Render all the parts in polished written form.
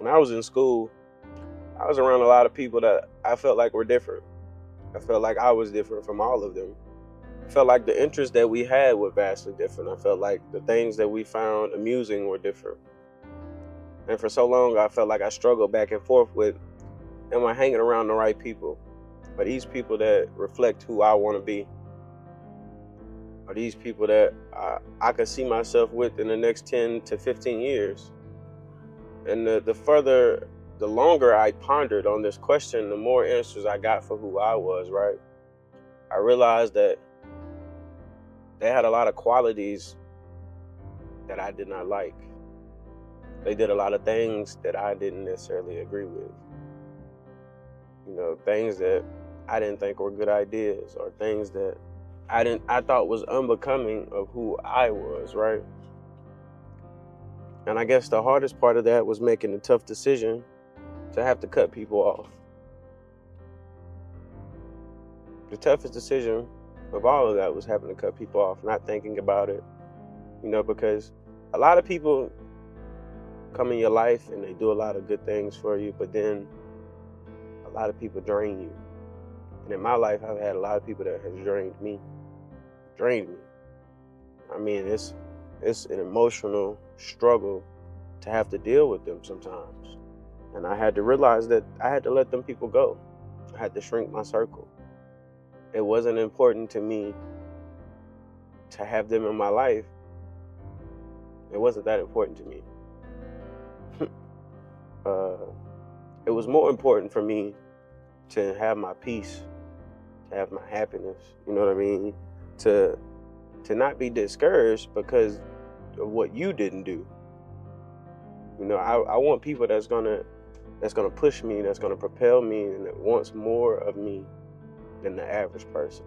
when I was in school, I was around a lot of people that I felt like were different. I felt like I was different from all of them. I felt like the interests that we had were vastly different. I felt like the things that we found amusing were different. And for so long, I felt like I struggled back and forth with, am I hanging around the right people? Are these people that reflect who I want to be? Are these people that I could see myself with in the next 10 to 15 years? And the longer I pondered on this question, the more answers I got for who I was, right? I realized that they had a lot of qualities that I did not like. They did a lot of things that I didn't necessarily agree with. Things that I didn't think were good ideas, or things that I thought was unbecoming of who I was, right? And I guess the hardest part of that was making the tough decision to have to cut people off. The toughest decision of all of that was having to cut people off, not thinking about it, because a lot of people come in your life and they do a lot of good things for you, but then a lot of people drain you. And in my life, I've had a lot of people that have drained me. I mean, it's an emotional struggle to have to deal with them sometimes. And I had to realize that I had to let them people go. I had to shrink my circle. It wasn't important to me to have them in my life. It wasn't that important to me. It was more important for me to have my peace, to have my happiness, you know what I mean? To not be discouraged because of what you didn't do. I want people that's gonna push me, that's gonna propel me, and that wants more of me than the average person.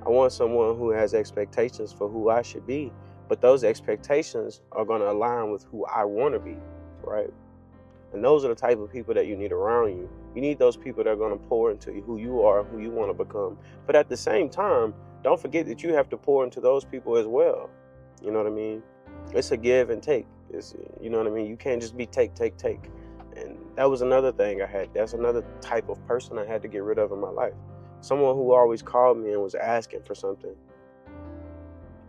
I want someone who has expectations for who I should be, but those expectations are gonna align with who I wanna be, right? And those are the type of people that you need around you. You need those people that are going to pour into you, who you are, who you want to become. But at the same time, don't forget that you have to pour into those people as well. You know what I mean? It's a give and take. You know what I mean? You can't just be take. And that was another thing I had. That's another type of person I had to get rid of in my life. Someone who always called me and was asking for something.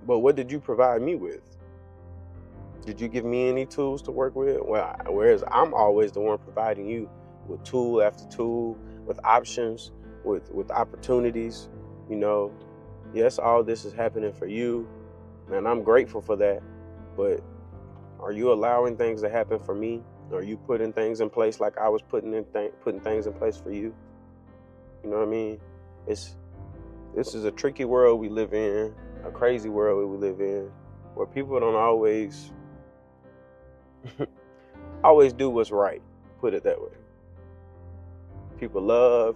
But what did you provide me with? Did you give me any tools to work with? Whereas I'm always the one providing you with tool after tool, with options, with opportunities. Yes, all this is happening for you, and I'm grateful for that. But are you allowing things to happen for me? Are you putting things in place like I was putting things in place for you? You know what I mean? This is a tricky world we live in, a crazy world we live in, where people don't always do what's right, put it that way. People love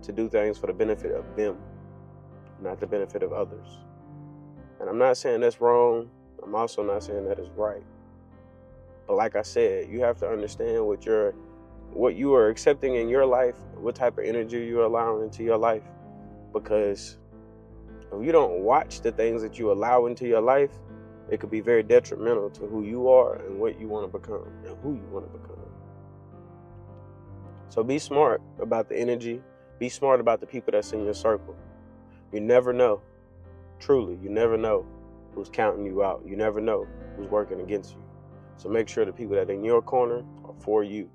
to do things for the benefit of them, not the benefit of others. And I'm not saying that's wrong. I'm also not saying that is right. But like I said, you have to understand what you are accepting in your life, what type of energy you're allowing into your life. Because if you don't watch the things that you allow into your life, it could be very detrimental to who you are and what you want to become and who you want to become. So be smart about the energy. Be smart about the people that's in your circle. You never know. Truly, you never know who's counting you out. You never know who's working against you. So make sure the people that are in your corner are for you.